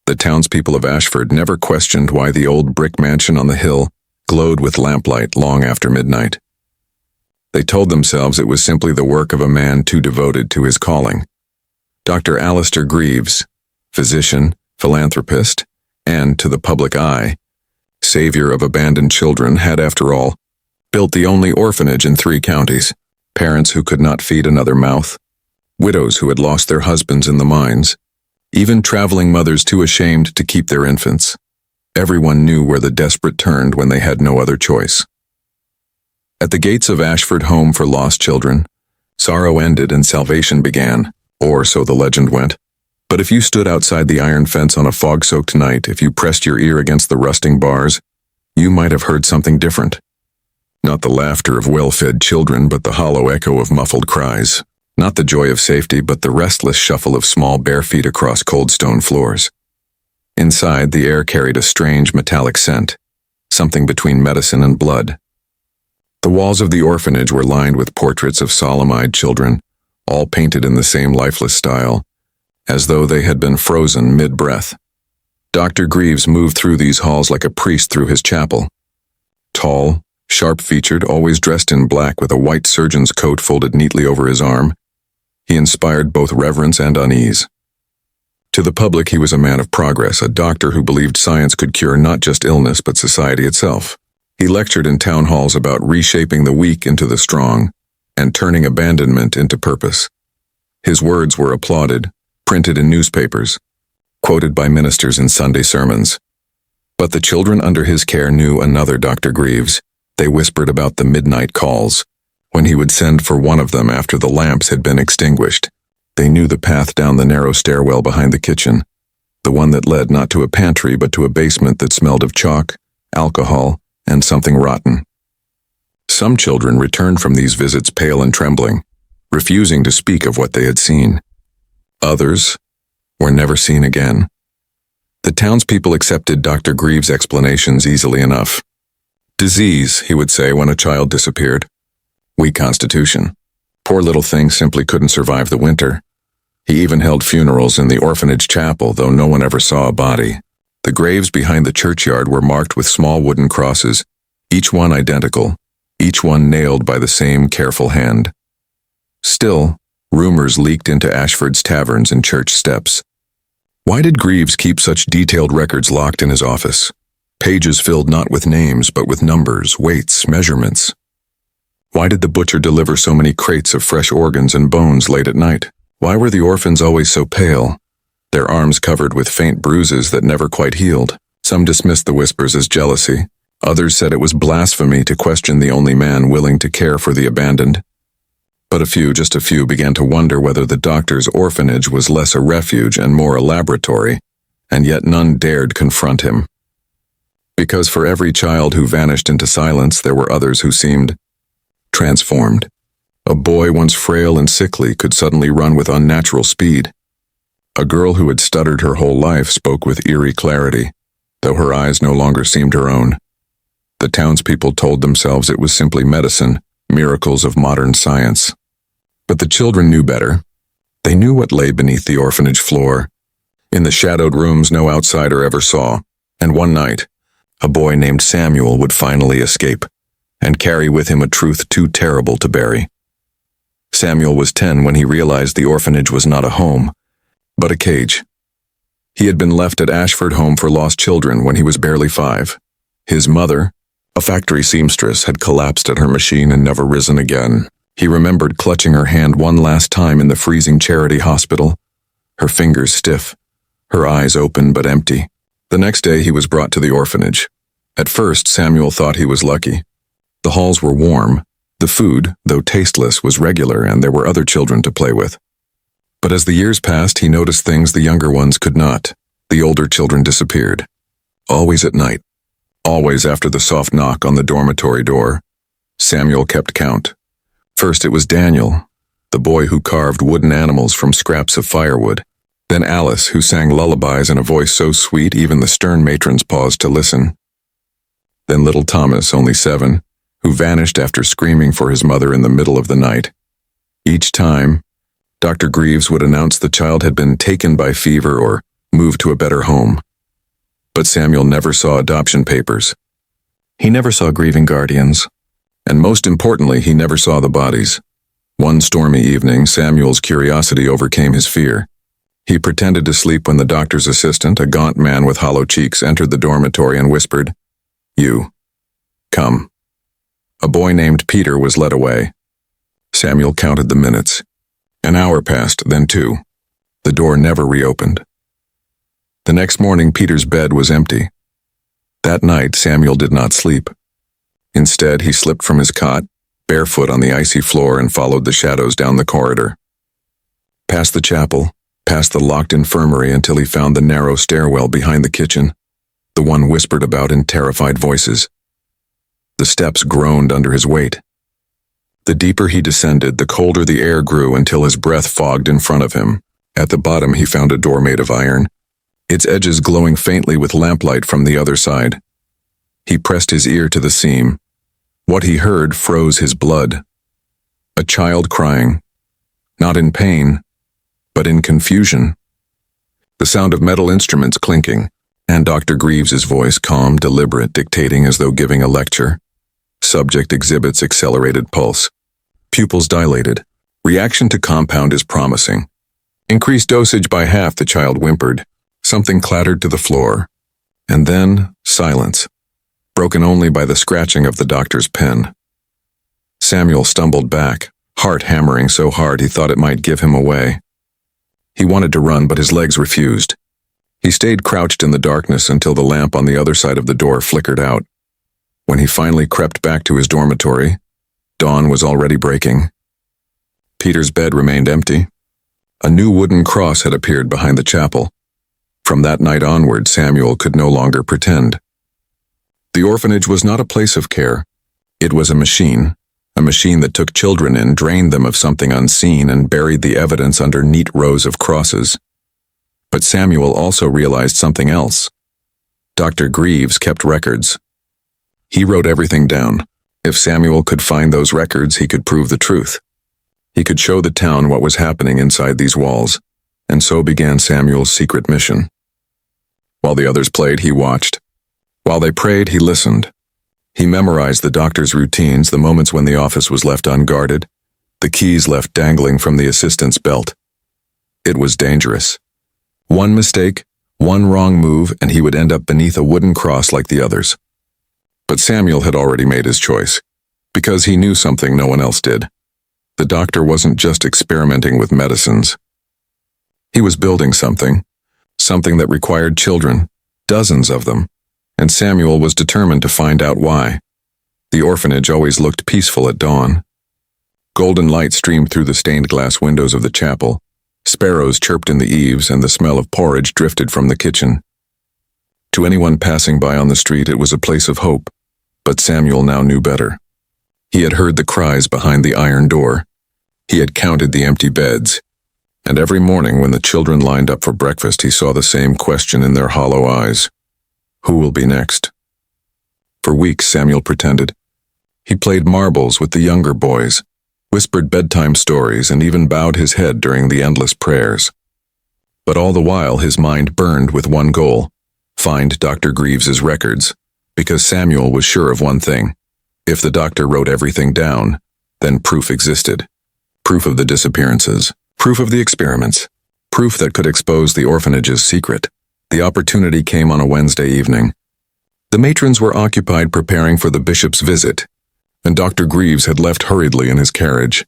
The townspeople of Ashford never questioned why the old brick mansion on the hill glowed with lamplight long after midnight. They told themselves it was simply the work of a man too devoted to his calling. Dr. Alistair Greaves, physician, philanthropist, and, to the public eye, savior of abandoned children, had, after all, built the only orphanage in 3 counties, parents who could not feed another mouth, widows who had lost their husbands in the mines, even traveling mothers too ashamed to keep their infants. Everyone knew where the desperate turned when they had no other choice. At the gates of Ashford Home for Lost Children, sorrow ended and salvation began, or so the legend went. But if you stood outside the iron fence on a fog-soaked night, if you pressed your ear against the rusting bars, you might have heard something different. Not the laughter of well-fed children, but the hollow echo of muffled cries. Not the joy of safety, but the restless shuffle of small bare feet across cold stone floors. Inside, the air carried a strange metallic scent, something between medicine and blood. The walls of the orphanage were lined with portraits of solemn-eyed children, all painted in the same lifeless style, as though they had been frozen mid-breath. Dr. Greaves moved through these halls like a priest through his chapel. Tall, sharp-featured, always dressed in black with a white surgeon's coat folded neatly over his arm, he inspired both reverence and unease. To the public, he was a man of progress, a doctor who believed science could cure not just illness but society itself. He lectured in town halls about reshaping the weak into the strong and turning abandonment into purpose. His words were applauded, printed in newspapers, quoted by ministers in Sunday sermons. But the children under his care knew another Dr. Greaves. They whispered about the midnight calls, when he would send for one of them after the lamps had been extinguished. They knew the path down the narrow stairwell behind the kitchen, the one that led not to a pantry but to a basement that smelled of chalk, alcohol, and something rotten. Some children returned from these visits pale and trembling, refusing to speak of what they had seen. Others were never seen again. The townspeople accepted Dr. Greaves' explanations easily enough. Disease, he would say when a child disappeared. Weak constitution. Poor little thing simply couldn't survive the winter. He even held funerals in the orphanage chapel, though no one ever saw a body. The graves behind the churchyard were marked with small wooden crosses, each one identical, each one nailed by the same careful hand. Still, rumors leaked into Ashford's taverns and church steps. Why did Greaves keep such detailed records locked in his office? Pages filled not with names, but with numbers, weights, measurements. Why did the butcher deliver so many crates of fresh organs and bones late at night? Why were the orphans always so pale, their arms covered with faint bruises that never quite healed? Some dismissed the whispers as jealousy. Others said it was blasphemy to question the only man willing to care for the abandoned. But just a few, began to wonder whether the doctor's orphanage was less a refuge and more a laboratory, and yet none dared confront him. Because for every child who vanished into silence, there were others who seemed transformed. A boy once frail and sickly could suddenly run with unnatural speed. A girl who had stuttered her whole life spoke with eerie clarity, though her eyes no longer seemed her own. The townspeople told themselves it was simply medicine, miracles of modern science. But the children knew better. They knew what lay beneath the orphanage floor, in the shadowed rooms no outsider ever saw. And one night, a boy named Samuel would finally escape, and carry with him a truth too terrible to bury. Samuel was 10 when he realized the orphanage was not a home, but a cage. He had been left at Ashford Home for Lost Children when he was barely 5. His mother, a factory seamstress, had collapsed at her machine and never risen again. He remembered clutching her hand one last time in the freezing charity hospital, her fingers stiff, her eyes open but empty. The next day he was brought to the orphanage. At first, Samuel thought he was lucky. The halls were warm. The food, though tasteless, was regular, and there were other children to play with. But as the years passed, he noticed things the younger ones could not. The older children disappeared. Always at night. Always after the soft knock on the dormitory door. Samuel kept count. First it was Daniel, the boy who carved wooden animals from scraps of firewood. Then Alice, who sang lullabies in a voice so sweet even the stern matrons paused to listen. Then little Thomas, only 7, who vanished after screaming for his mother in the middle of the night. Each time, Dr. Greaves would announce the child had been taken by fever or move to a better home. But Samuel never saw adoption papers. He never saw grieving guardians. And most importantly, he never saw the bodies. One stormy evening, Samuel's curiosity overcame his fear. He pretended to sleep when the doctor's assistant, a gaunt man with hollow cheeks, entered the dormitory and whispered, "You. Come." A boy named Peter was led away. Samuel counted the minutes. An hour passed, then 2. The door never reopened. The next morning, Peter's bed was empty. That night, Samuel did not sleep. Instead, he slipped from his cot, barefoot on the icy floor, and followed the shadows down the corridor. Past the chapel, past the locked infirmary, until he found the narrow stairwell behind the kitchen, the one whispered about in terrified voices. The steps groaned under his weight. The deeper he descended, the colder the air grew until his breath fogged in front of him. At the bottom, he found a door made of iron, its edges glowing faintly with lamplight from the other side. He pressed his ear to the seam. What he heard froze his blood. A child crying, not in pain, but in confusion. The sound of metal instruments clinking, and Dr. Greaves's voice, calm, deliberate, dictating as though giving a lecture. Subject exhibits accelerated pulse. Pupils dilated. Reaction to compound is promising. Increased dosage by half, the child whimpered. Something clattered to the floor. And then, silence, broken only by the scratching of the doctor's pen. Samuel stumbled back, heart hammering so hard he thought it might give him away. He wanted to run, but his legs refused. He stayed crouched in the darkness until the lamp on the other side of the door flickered out. When he finally crept back to his dormitory, dawn was already breaking. Peter's bed remained empty. A new wooden cross had appeared behind the chapel. From that night onward, Samuel could no longer pretend. The orphanage was not a place of care. It was a machine that took children in, drained them of something unseen, and buried the evidence under neat rows of crosses. But Samuel also realized something else. Dr. Greaves kept records. He wrote everything down. If Samuel could find those records, he could prove the truth. He could show the town what was happening inside these walls, and so began Samuel's secret mission. While the others played, he watched. While they prayed, he listened. He memorized the doctor's routines, the moments when the office was left unguarded, the keys left dangling from the assistant's belt. It was dangerous. One mistake, one wrong move, and he would end up beneath a wooden cross like the others. But Samuel had already made his choice, because he knew something no one else did. The doctor wasn't just experimenting with medicines. He was building something that required children, dozens of them, and Samuel was determined to find out why. The orphanage always looked peaceful at dawn. Golden light streamed through the stained glass windows of the chapel. Sparrows chirped in the eaves, and the smell of porridge drifted from the kitchen. To anyone passing by on the street, it was a place of hope, but Samuel now knew better. He had heard the cries behind the iron door. He had counted the empty beds. And every morning when the children lined up for breakfast, he saw the same question in their hollow eyes. Who will be next? For weeks, Samuel pretended. He played marbles with the younger boys, whispered bedtime stories, and even bowed his head during the endless prayers. But all the while, his mind burned with one goal: find Dr. Greaves's records, because Samuel was sure of one thing. If the doctor wrote everything down, then proof existed. Proof of the disappearances, proof of the experiments, proof that could expose the orphanage's secret. The opportunity came on a Wednesday evening. The matrons were occupied preparing for the bishop's visit, and Dr. Greaves had left hurriedly in his carriage,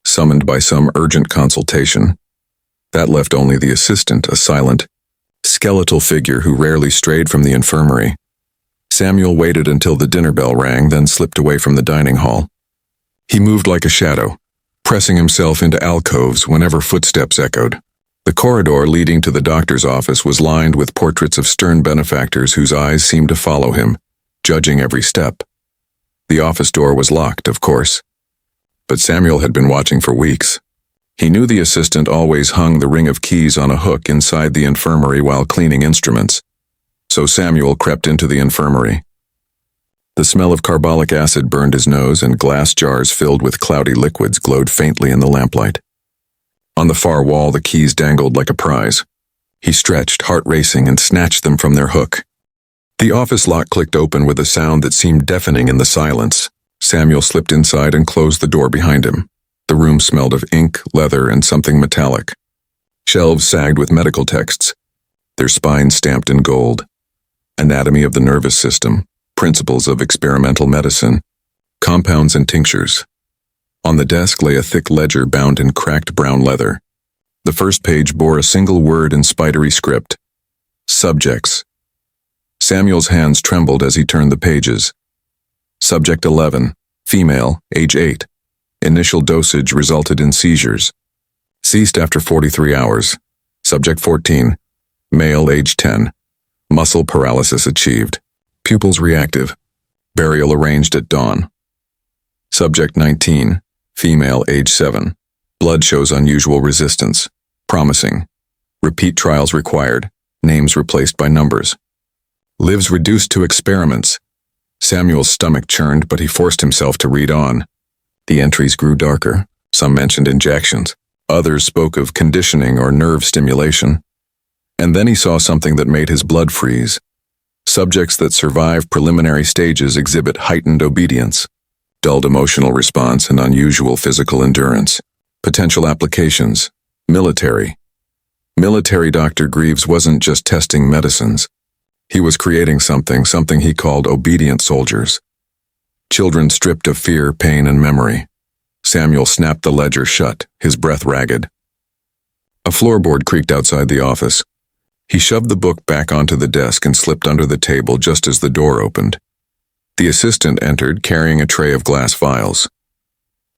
summoned by some urgent consultation. That left only the assistant, a silent, skeletal figure who rarely strayed from the infirmary. Samuel waited until the dinner bell rang, then slipped away from the dining hall. He moved like a shadow, pressing himself into alcoves whenever footsteps echoed. The corridor leading to the doctor's office was lined with portraits of stern benefactors whose eyes seemed to follow him, judging every step. The office door was locked, of course, but Samuel had been watching for weeks. He knew the assistant always hung the ring of keys on a hook inside the infirmary while cleaning instruments, so Samuel crept into the infirmary. The smell of carbolic acid burned his nose, and glass jars filled with cloudy liquids glowed faintly in the lamplight. On the far wall, the keys dangled like a prize. He stretched, heart racing, and snatched them from their hook. The office lock clicked open with a sound that seemed deafening in the silence. Samuel slipped inside and closed the door behind him. The room smelled of ink, leather, and something metallic. Shelves sagged with medical texts, their spines stamped in gold. Anatomy of the nervous system, principles of experimental medicine, compounds and tinctures. On the desk lay a thick ledger bound in cracked brown leather. The first page bore a single word in spidery script: subjects. Samuel's hands trembled as he turned the pages. Subject 11, female, age 8. Initial dosage resulted in seizures. Ceased after 43 hours. Subject 14, male, age 10. Muscle paralysis achieved. Pupils reactive. Burial arranged at dawn. Subject 19, female, age 7. Blood shows unusual resistance. Promising. Repeat trials required. Names replaced by numbers. Lives reduced to experiments. Samuel's stomach churned, but he forced himself to read on. The entries grew darker. Some mentioned injections. Others spoke of conditioning or nerve stimulation. And then he saw something that made his blood freeze. Subjects that survive preliminary stages exhibit heightened obedience, dulled emotional response, and unusual physical endurance. Potential applications. Military. Military Dr. Greaves wasn't just testing medicines. He was creating something he called obedient soldiers. Children stripped of fear, pain, and memory. Samuel snapped the ledger shut, his breath ragged. A floorboard creaked outside the office. He shoved the book back onto the desk and slipped under the table just as the door opened. The assistant entered, carrying a tray of glass vials.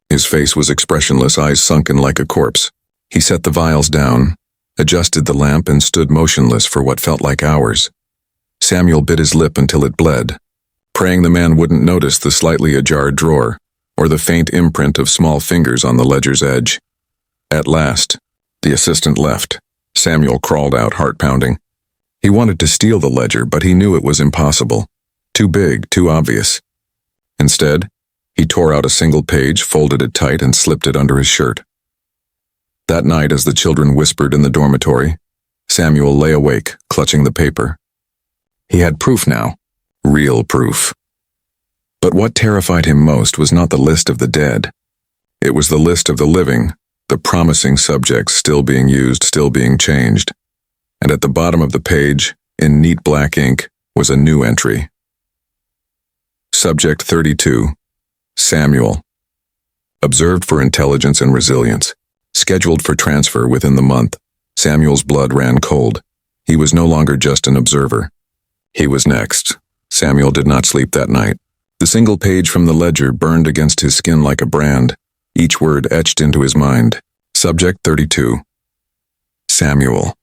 His face was expressionless, eyes sunken like a corpse. He set the vials down, adjusted the lamp, and stood motionless for what felt like hours. Samuel bit his lip until it bled, praying the man wouldn't notice the slightly ajar drawer or the faint imprint of small fingers on the ledger's edge. At last, the assistant left. Samuel crawled out, heart pounding. He wanted to steal the ledger, but he knew it was impossible. Too big, too obvious. Instead, he tore out a single page, folded it tight, and slipped it under his shirt. That night, as the children whispered in the dormitory, Samuel lay awake, clutching the paper. He had proof now. Real proof. But what terrified him most was not the list of the dead. It was the list of the living, the promising subjects still being used, still being changed. And at the bottom of the page, in neat black ink, was a new entry. Subject 32, Samuel. Observed for intelligence and resilience. Scheduled for transfer within the month. Samuel's blood ran cold. He was no longer just an observer. He was next. Samuel did not sleep that night. The single page from the ledger burned against his skin like a brand, each word etched into his mind. Subject 32. Samuel.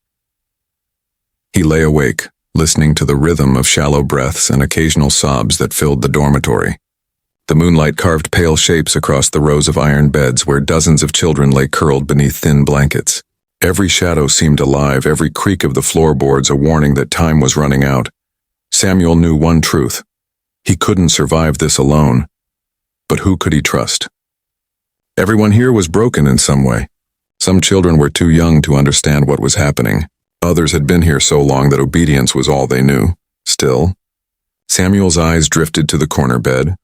He lay awake, listening to the rhythm of shallow breaths and occasional sobs that filled the dormitory. The moonlight carved pale shapes across the rows of iron beds where dozens of children lay curled beneath thin blankets. Every shadow seemed alive, every creak of the floorboards a warning that time was running out. Samuel knew one truth. He couldn't survive this alone. But who could he trust? Everyone here was broken in some way. Some children were too young to understand what was happening. Others had been here so long that obedience was all they knew. Still, Samuel's eyes drifted to the corner bed.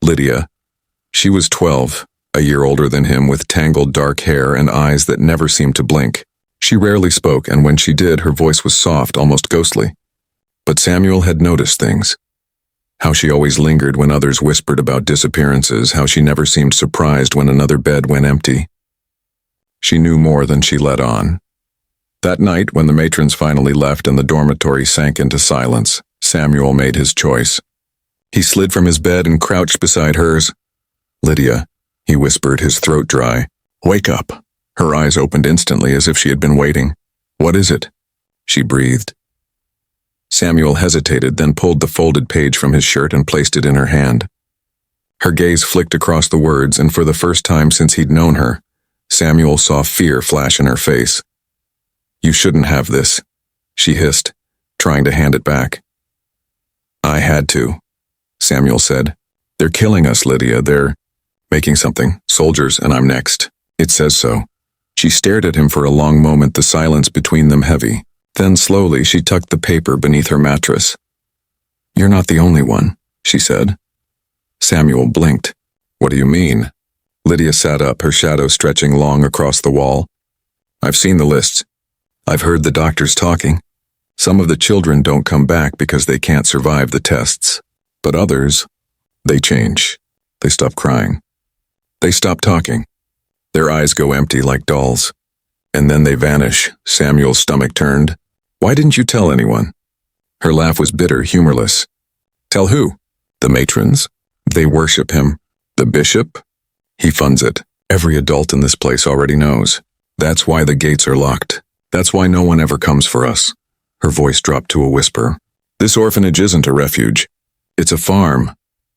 Lydia. She was 12, a year older than him, with tangled dark hair and eyes that never seemed to blink. She rarely spoke, and when she did, her voice was soft, almost ghostly. But Samuel had noticed things. How she always lingered when others whispered about disappearances, how she never seemed surprised when another bed went empty. She knew more than she let on. That night, when the matrons finally left and the dormitory sank into silence, Samuel made his choice. He slid from his bed and crouched beside hers. "Lydia," he whispered, his throat dry. "Wake up." Her eyes opened instantly as if she had been waiting. "What is it?" she breathed. Samuel hesitated, then pulled the folded page from his shirt and placed it in her hand. Her gaze flicked across the words, and for the first time since he'd known her, Samuel saw fear flash in her face. "You shouldn't have this," she hissed, trying to hand it back. "I had to," Samuel said. "They're killing us, Lydia. They're making something. Soldiers, and I'm next. It says so." She stared at him for a long moment, the silence between them heavy. Then slowly she tucked the paper beneath her mattress. "You're not the only one," she said. Samuel blinked. "What do you mean?" Lydia sat up, her shadow stretching long across the wall. "I've seen the lists. I've heard the doctors talking. Some of the children don't come back because they can't survive the tests. But others, they change. They stop crying. They stop talking. Their eyes go empty like dolls. And then they vanish." Samuel's stomach turned. "Why didn't you tell anyone?" Her laugh was bitter, humorless. "Tell who?" "The matrons. They worship him. The bishop? He funds it. Every adult in this place already knows. That's why the gates are locked. That's why no one ever comes for us." Her voice dropped to a whisper. "This orphanage isn't a refuge. It's a farm."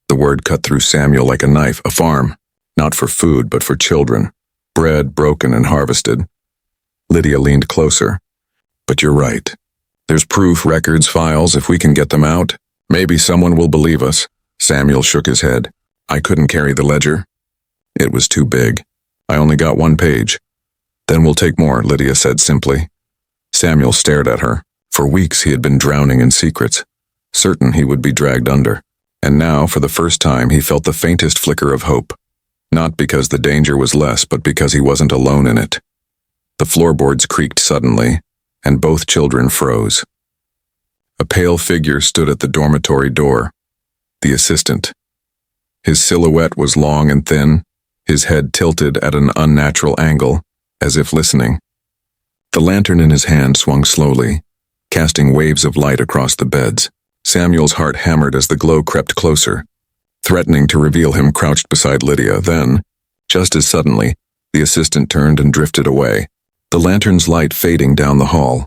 The word cut through Samuel like a knife. A farm. Not for food, but for children. Bred, broken, and harvested. Lydia leaned closer. "But you're right. There's proof, records, files. If we can get them out, maybe someone will believe us." Samuel shook his head. "I couldn't carry the ledger. It was too big. I only got 1 page. "Then we'll take more," Lydia said simply. Samuel stared at her. For weeks he had been drowning in secrets, certain he would be dragged under. And now, for the first time, he felt the faintest flicker of hope. Not because the danger was less, but because he wasn't alone in it. The floorboards creaked suddenly, and both children froze. A pale figure stood at the dormitory door. The assistant. His silhouette was long and thin, his head tilted at an unnatural angle, as if listening. The lantern in his hand swung slowly, casting waves of light across the beds. Samuel's heart hammered as the glow crept closer, threatening to reveal him crouched beside Lydia. Then, just as suddenly, the assistant turned and drifted away, the lantern's light fading down the hall.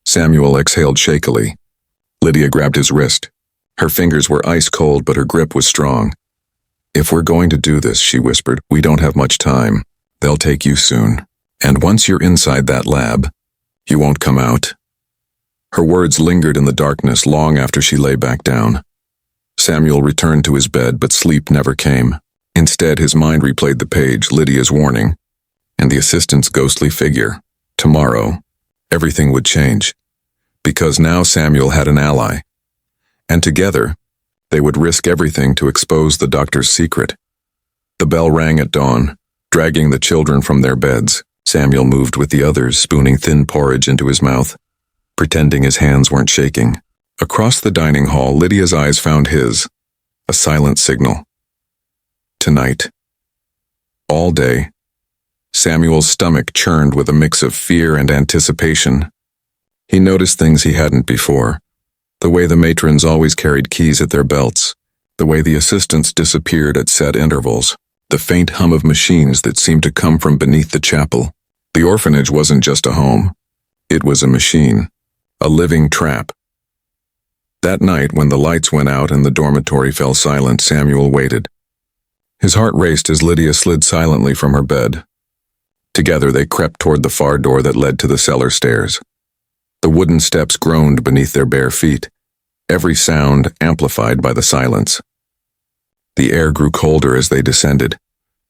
Samuel exhaled shakily. Lydia grabbed his wrist. Her fingers were ice cold, but her grip was strong. "If we're going to do this," she whispered, "we don't have much time. They'll take you soon. And once you're inside that lab, you won't come out." Her words lingered in the darkness long after she lay back down. Samuel returned to his bed, but sleep never came. Instead, his mind replayed the page, Lydia's warning, and the assistant's ghostly figure. Tomorrow, everything would change. Because now Samuel had an ally. And together, they would risk everything to expose the doctor's secret. The bell rang at dawn, dragging the children from their beds. Samuel moved with the others, spooning thin porridge into his mouth, pretending his hands weren't shaking. Across the dining hall, Lydia's eyes found his, a silent signal. Tonight. All day, Samuel's stomach churned with a mix of fear and anticipation. He noticed things he hadn't before. The way the matrons always carried keys at their belts, the way the assistants disappeared at set intervals, the faint hum of machines that seemed to come from beneath the chapel. The orphanage wasn't just a home. It was a machine, a living trap. That night, when the lights went out and the dormitory fell silent, Samuel waited. His heart raced as Lydia slid silently from her bed. Together they crept toward the far door that led to the cellar stairs. The wooden steps groaned beneath their bare feet, every sound amplified by the silence. The air grew colder as they descended,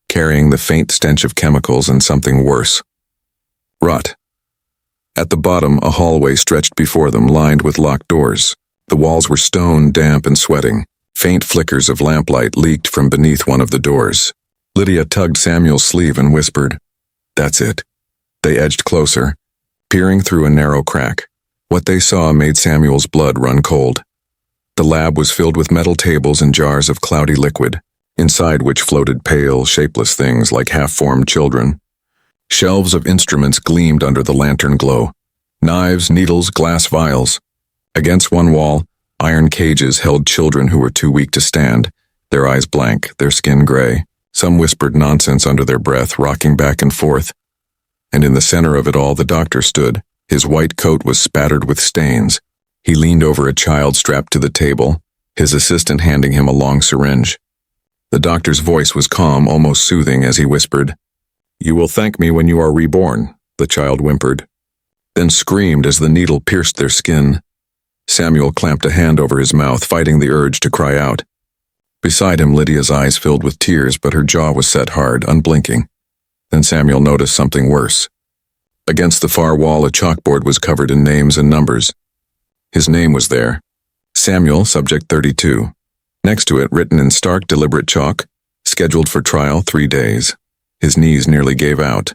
carrying the faint stench of chemicals and something worse. Rot. At the bottom, a hallway stretched before them, lined with locked doors. The walls were stone, damp and sweating. Faint flickers of lamplight leaked from beneath one of the doors. Lydia tugged Samuel's sleeve and whispered, "That's it." They edged closer, peering through a narrow crack. What they saw made Samuel's blood run cold. The lab was filled with metal tables and jars of cloudy liquid, inside which floated pale, shapeless things like half-formed children. Shelves of instruments gleamed under the lantern glow. Knives, needles, glass vials. Against one wall, iron cages held children who were too weak to stand, their eyes blank, their skin gray. Some whispered nonsense under their breath, rocking back and forth. And in the center of it all, the doctor stood. His white coat was spattered with stains. He leaned over a child strapped to the table, his assistant handing him a long syringe. The doctor's voice was calm, almost soothing, as he whispered, "You will thank me when you are reborn," the child whimpered, then screamed as the needle pierced their skin. Samuel clamped a hand over his mouth, fighting the urge to cry out. Beside him, Lydia's eyes filled with tears, but her jaw was set hard, unblinking. Then Samuel noticed something worse. Against the far wall, a chalkboard was covered in names and numbers. His name was there. Samuel, subject 32. Next to it, written in stark, deliberate chalk, scheduled for trial 3 days. His knees nearly gave out.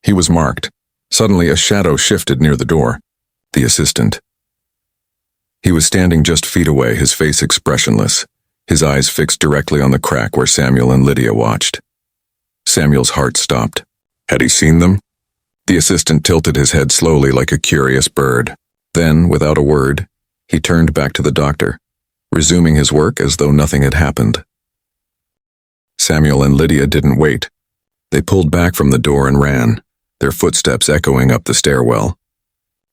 He was marked. Suddenly, a shadow shifted near the door. The assistant. He was standing just feet away, his face expressionless, his eyes fixed directly on the crack where Samuel and Lydia watched. Samuel's heart stopped. Had he seen them? The assistant tilted his head slowly like a curious bird. Then, without a word, he turned back to the doctor, resuming his work as though nothing had happened. Samuel and Lydia didn't wait. They pulled back from the door and ran, their footsteps echoing up the stairwell.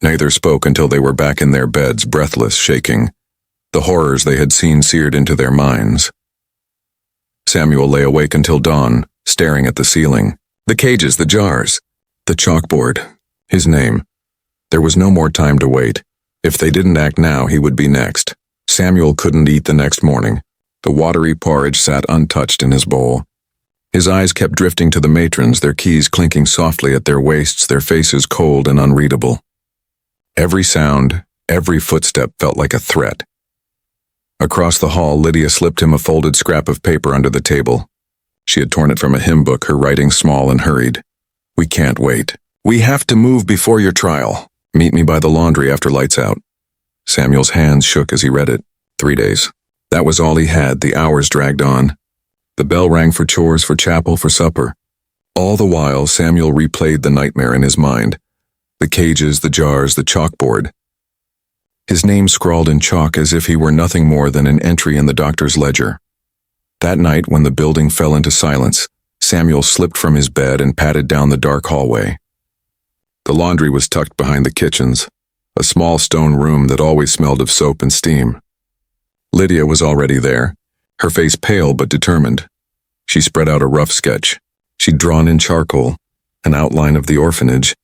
Neither spoke until they were back in their beds, breathless, shaking, the horrors they had seen seared into their minds. Samuel lay awake until dawn, staring at the ceiling, the cages, the jars, the chalkboard, his name. There was no more time to wait. If they didn't act now, he would be next. Samuel couldn't eat the next morning. The watery porridge sat untouched in his bowl. His eyes kept drifting to the matrons, their keys clinking softly at their waists, their faces cold and unreadable. Every sound, every footstep felt like a threat. Across the hall, Lydia slipped him a folded scrap of paper under the table. She had torn it from a hymn book, her writing small and hurried. We can't wait. We have to move before your trial. Meet me by the laundry after lights out. Samuel's hands shook as he read it. 3 days. That was all he had. The hours dragged on. The bell rang for chores, for chapel, for supper. All the while, Samuel replayed the nightmare in his mind. The cages, the jars, the chalkboard. His name scrawled in chalk as if he were nothing more than an entry in the doctor's ledger. That night, when the building fell into silence, Samuel slipped from his bed and padded down the dark hallway. The laundry was tucked behind the kitchens, a small stone room that always smelled of soap and steam. Lydia was already there, her face pale but determined. She spread out a rough sketch. She'd drawn in charcoal an outline of the orphanage.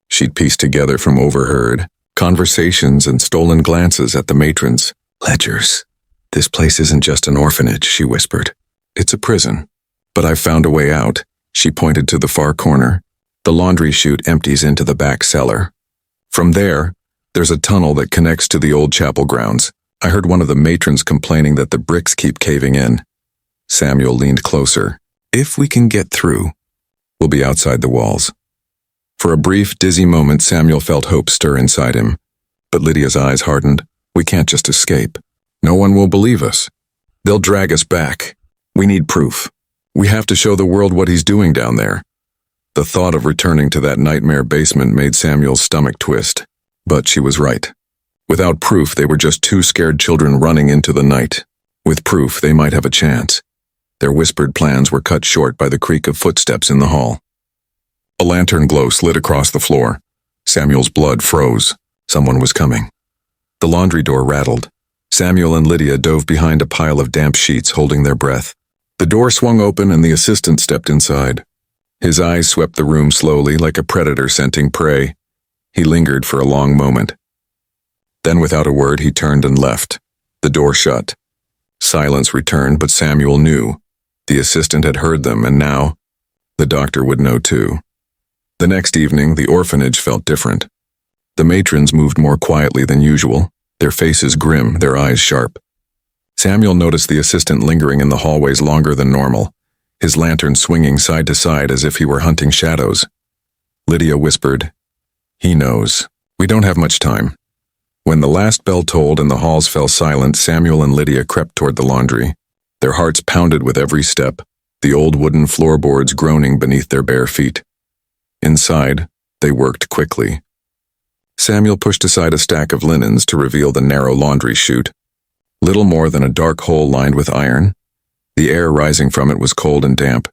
She'd pieced together from overheard conversations and stolen glances at the matrons. Ledgers. This place isn't just an orphanage, she whispered. It's a prison. But I've found a way out. She pointed to the far corner. The laundry chute empties into the back cellar. From there, there's a tunnel that connects to the old chapel grounds. I heard one of the matrons complaining that the bricks keep caving in. Samuel leaned closer. If we can get through, we'll be outside the walls. For a brief, dizzy moment, Samuel felt hope stir inside him. But Lydia's eyes hardened. We can't just escape. No one will believe us. They'll drag us back. We need proof. We have to show the world what he's doing down there. The thought of returning to that nightmare basement made Samuel's stomach twist. But she was right. Without proof, they were just two scared children running into the night. With proof, they might have a chance. Their whispered plans were cut short by the creak of footsteps in the hall. A lantern glow slid across the floor. Samuel's blood froze. Someone was coming. The laundry door rattled. Samuel and Lydia dove behind a pile of damp sheets, holding their breath. The door swung open and the assistant stepped inside. His eyes swept the room slowly, like a predator scenting prey. He lingered for a long moment. Then, without a word, he turned and left. The door shut. Silence returned, but Samuel knew. The assistant had heard them, and now the doctor would know too. The next evening, the orphanage felt different. The matrons moved more quietly than usual, their faces grim, their eyes sharp. Samuel noticed the assistant lingering in the hallways longer than normal, his lantern swinging side to side as if he were hunting shadows. Lydia whispered, "He knows. We don't have much time." When the last bell tolled and the halls fell silent, Samuel and Lydia crept toward the laundry. Their hearts pounded with every step, the old wooden floorboards groaning beneath their bare feet. Inside, they worked quickly. Samuel pushed aside a stack of linens to reveal the narrow laundry chute. Little more than a dark hole lined with iron. The air rising from it was cold and damp.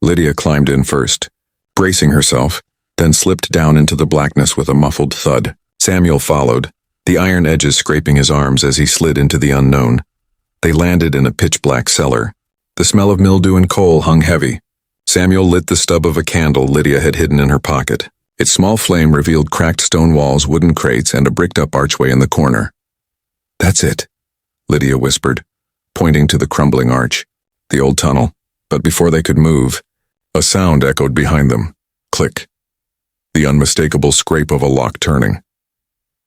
Lydia climbed in first, bracing herself, then slipped down into the blackness with a muffled thud. Samuel followed, the iron edges scraping his arms as he slid into the unknown. They landed in a pitch-black cellar. The smell of mildew and coal hung heavy. Samuel lit the stub of a candle Lydia had hidden in her pocket. Its small flame revealed cracked stone walls, wooden crates, and a bricked-up archway in the corner. "That's it," Lydia whispered, pointing to the crumbling arch, the old tunnel. But before they could move, a sound echoed behind them. Click. the unmistakable scrape of a lock turning.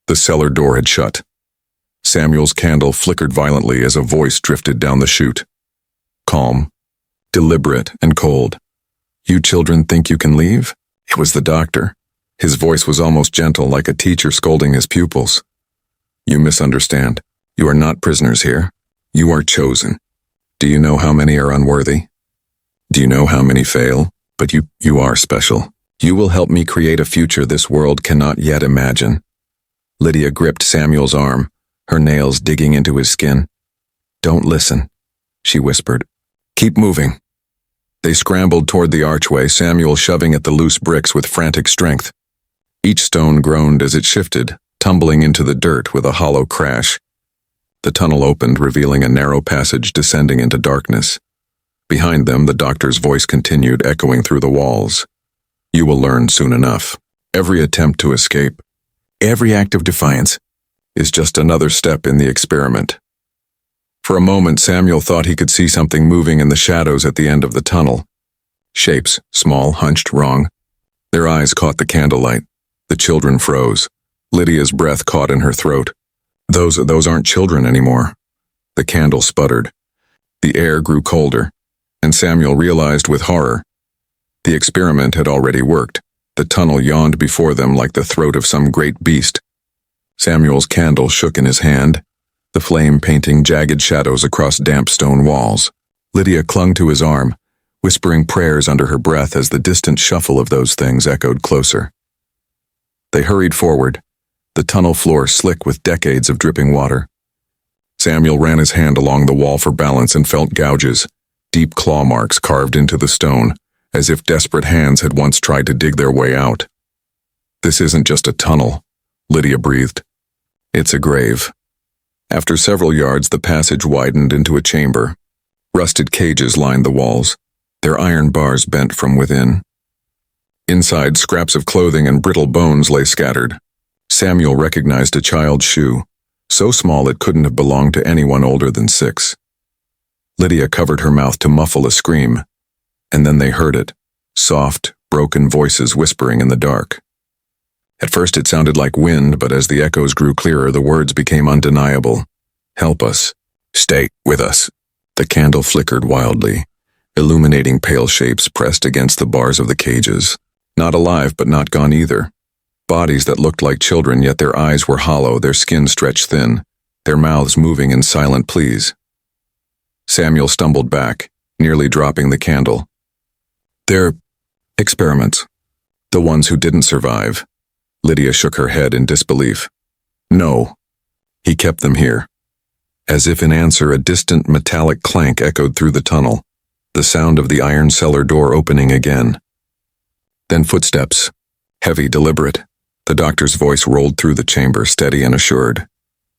The cellar door had shut. Samuel's candle flickered violently as a voice drifted down the chute. Calm, deliberate, and cold. "You children think you can leave?" It was the doctor. His voice was almost gentle, like a teacher scolding his pupils. "You misunderstand. You are not prisoners here. You are chosen. Do you know how many are unworthy? Do you know how many fail? But you are special. You will help me create a future this world cannot yet imagine." Lydia gripped Samuel's arm, her nails digging into his skin. "Don't listen," she whispered. "Keep moving." They scrambled toward the archway, Samuel shoving at the loose bricks with frantic strength. Each stone groaned as it shifted, tumbling into the dirt with a hollow crash. The tunnel opened, revealing a narrow passage descending into darkness. Behind them, the doctor's voice continued, echoing through the walls. "You will learn soon enough. Every attempt to escape, every act of defiance, is just another step in the experiment." For a moment, Samuel thought he could see something moving in the shadows at the end of the tunnel. Shapes, small, hunched, wrong. Their eyes caught the candlelight. The children froze. Lydia's breath caught in her throat. Those aren't children anymore. The candle sputtered. The air grew colder, and Samuel realized with horror. The experiment had already worked. The tunnel yawned before them like the throat of some great beast. Samuel's candle shook in his hand, the flame painting jagged shadows across damp stone walls. Lydia clung to his arm, whispering prayers under her breath as the distant shuffle of those things echoed closer. They hurried forward, the tunnel floor slick with decades of dripping water. Samuel ran his hand along the wall for balance and felt gouges, deep claw marks carved into the stone, as if desperate hands had once tried to dig their way out. "This isn't just a tunnel," Lydia breathed. "It's a grave." After several yards, the passage widened into a chamber. Rusted cages lined the walls, their iron bars bent from within. Inside, scraps of clothing and brittle bones lay scattered. Samuel recognized a child's shoe, so small it couldn't have belonged to anyone older than 6. Lydia covered her mouth to muffle a scream, and then they heard it, soft, broken voices whispering in the dark. At first it sounded like wind, but as the echoes grew clearer, the words became undeniable. "Help us. Stay with us." The candle flickered wildly, illuminating pale shapes pressed against the bars of the cages. Not alive, but not gone either. Bodies that looked like children, yet their eyes were hollow, their skin stretched thin, their mouths moving in silent pleas. Samuel stumbled back, nearly dropping the candle. "They're experiments. The ones who didn't survive." Lydia shook her head in disbelief. "No. He kept them here." As if in answer, a distant metallic clank echoed through the tunnel, the sound of the iron cellar door opening again. Then footsteps, heavy, deliberate. The doctor's voice rolled through the chamber, steady and assured.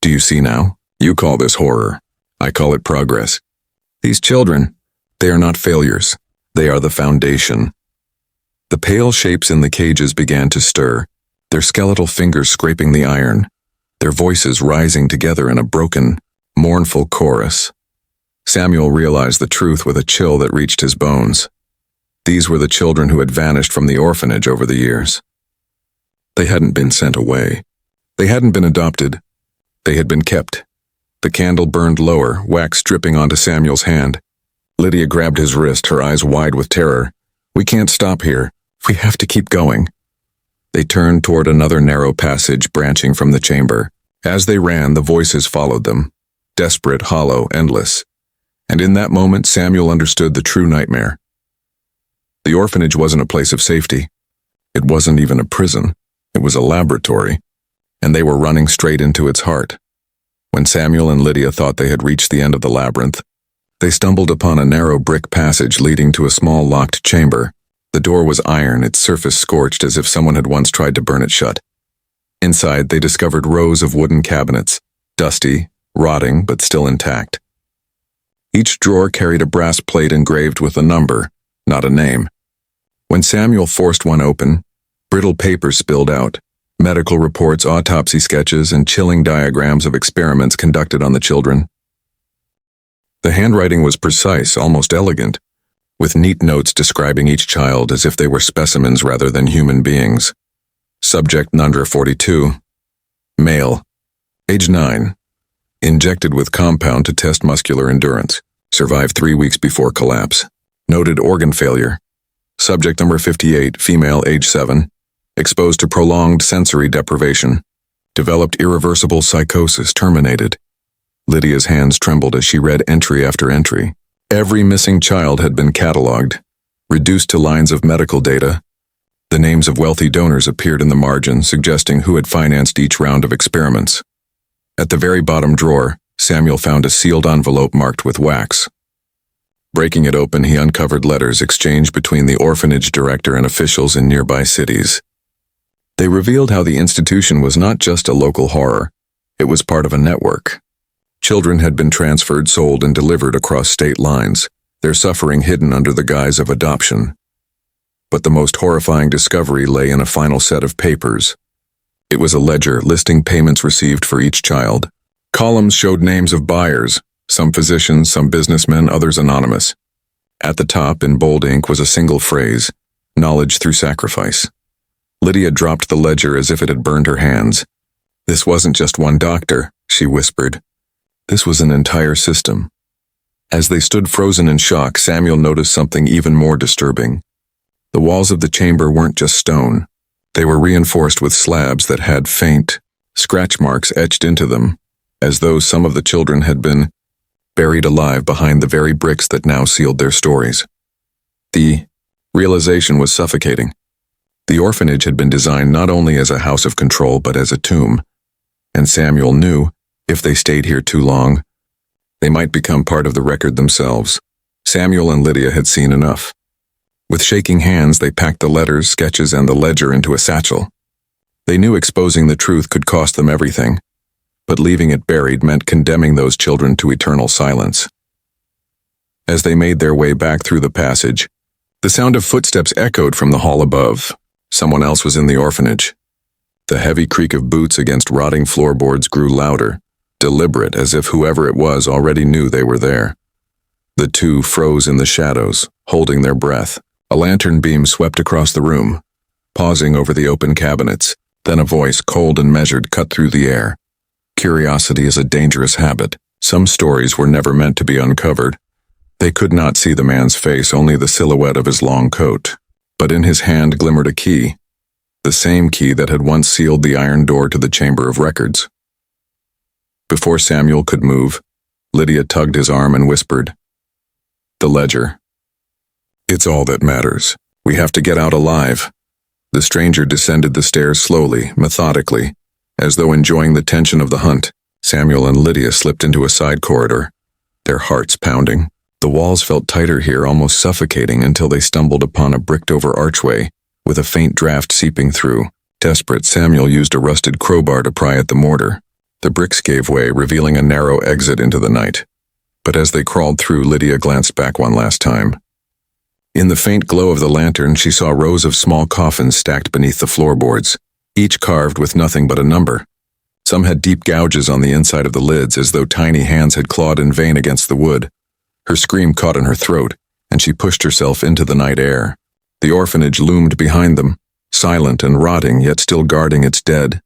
"Do you see now? You call this horror. I call it progress. These children, they are not failures. They are the foundation." The pale shapes in the cages began to stir, their skeletal fingers scraping the iron, their voices rising together in a broken, mournful chorus. Samuel realized the truth with a chill that reached his bones. These were the children who had vanished from the orphanage over the years. They hadn't been sent away. They hadn't been adopted. They had been kept. The candle burned lower, wax dripping onto Samuel's hand. Lydia grabbed his wrist, her eyes wide with terror. "We can't stop here. We have to keep going." They turned toward another narrow passage branching from the chamber. As they ran, the voices followed them, desperate, hollow, endless. And in that moment, Samuel understood the true nightmare. The orphanage wasn't a place of safety. It wasn't even a prison. It was a laboratory, and they were running straight into its heart. When Samuel and Lydia thought they had reached the end of the labyrinth, they stumbled upon a narrow brick passage leading to a small locked chamber. The door was iron, its surface scorched as if someone had once tried to burn it shut. Inside, they discovered rows of wooden cabinets, dusty, rotting, but still intact. Each drawer carried a brass plate engraved with a number, not a name. When Samuel forced one open, brittle paper spilled out, medical reports, autopsy sketches, and chilling diagrams of experiments conducted on the children. The handwriting was precise, almost elegant, with neat notes describing each child as if they were specimens rather than human beings. Subject Nundra 42. Male. Age 9. Injected with compound to test muscular endurance. Survived 3 weeks before collapse. Noted organ failure. Subject number 58. Female, age 7. Exposed to prolonged sensory deprivation. Developed irreversible psychosis, terminated. Lydia's hands trembled as she read entry after entry. Every missing child had been catalogued, reduced to lines of medical data. The names of wealthy donors appeared in the margin, suggesting who had financed each round of experiments. At the very bottom drawer, Samuel found a sealed envelope marked with wax. Breaking it open, he uncovered letters exchanged between the orphanage director and officials in nearby cities. They revealed how the institution was not just a local horror, it was part of a network. Children had been transferred, sold, and delivered across state lines, their suffering hidden under the guise of adoption. But the most horrifying discovery lay in a final set of papers. It was a ledger listing payments received for each child. Columns showed names of buyers, some physicians, some businessmen, others anonymous. At the top, in bold ink, was a single phrase, knowledge through sacrifice. Lydia dropped the ledger as if it had burned her hands. This wasn't just one doctor, she whispered. This was an entire system. As they stood frozen in shock, Samuel noticed something even more disturbing. The walls of the chamber weren't just stone. They were reinforced with slabs that had faint, scratch marks etched into them, as though some of the children had been buried alive behind the very bricks that now sealed their stories. The realization was suffocating. The orphanage had been designed not only as a house of control but as a tomb, and Samuel knew, if they stayed here too long, they might become part of the record themselves. Samuel and Lydia had seen enough. With shaking hands, they packed the letters, sketches, and the ledger into a satchel. They knew exposing the truth could cost them everything, but leaving it buried meant condemning those children to eternal silence. As they made their way back through the passage, the sound of footsteps echoed from the hall above. Someone else was in the orphanage. The heavy creak of boots against rotting floorboards grew louder, deliberate, as if whoever it was already knew they were there. The two froze in the shadows, holding their breath. A lantern beam swept across the room, pausing over the open cabinets. Then a voice, cold and measured, cut through the air. Curiosity is a dangerous habit. Some stories were never meant to be uncovered. They could not see the man's face, only the silhouette of his long coat. But in his hand glimmered a key, the same key that had once sealed the iron door to the Chamber of Records. Before Samuel could move, Lydia tugged his arm and whispered, "The ledger. It's all that matters. We have to get out alive." The stranger descended the stairs slowly, methodically, as though enjoying the tension of the hunt. Samuel and Lydia slipped into a side corridor, their hearts pounding. The walls felt tighter here, almost suffocating, until they stumbled upon a bricked-over archway, with a faint draft seeping through. Desperate, Samuel used a rusted crowbar to pry at the mortar. The bricks gave way, revealing a narrow exit into the night. But as they crawled through, Lydia glanced back one last time. In the faint glow of the lantern, she saw rows of small coffins stacked beneath the floorboards, each carved with nothing but a number. Some had deep gouges on the inside of the lids, as though tiny hands had clawed in vain against the wood. Her scream caught in her throat, and she pushed herself into the night air. The orphanage loomed behind them, silent and rotting, yet still guarding its dead.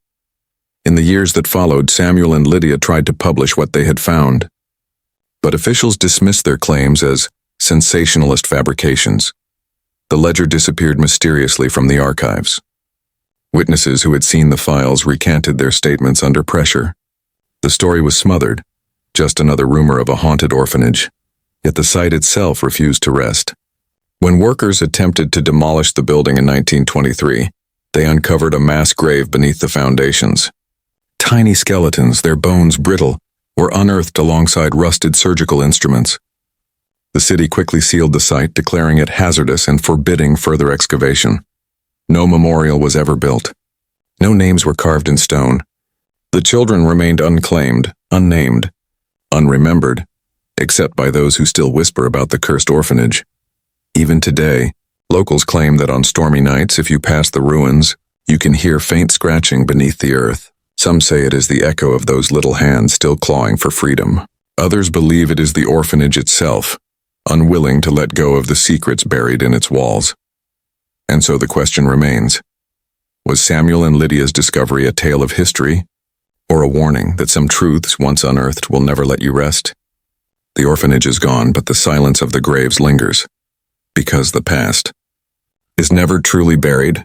In the years that followed, Samuel and Lydia tried to publish what they had found. But officials dismissed their claims as sensationalist fabrications. The ledger disappeared mysteriously from the archives. Witnesses who had seen the files recanted their statements under pressure. The story was smothered, just another rumor of a haunted orphanage. Yet the site itself refused to rest. When workers attempted to demolish the building in 1923, they uncovered a mass grave beneath the foundations. Tiny skeletons, their bones brittle, were unearthed alongside rusted surgical instruments. The city quickly sealed the site, declaring it hazardous and forbidding further excavation. No memorial was ever built. No names were carved in stone. The children remained unclaimed, unnamed, unremembered, except by those who still whisper about the cursed orphanage. Even today, locals claim that on stormy nights, if you pass the ruins, you can hear faint scratching beneath the earth. Some say it is the echo of those little hands still clawing for freedom. Others believe it is the orphanage itself, unwilling to let go of the secrets buried in its walls. And so the question remains, Was Samuel and Lydia's discovery a tale of history, or a warning that some truths once unearthed will never let you rest? The orphanage is gone, but the silence of the graves lingers, because the past is never truly buried.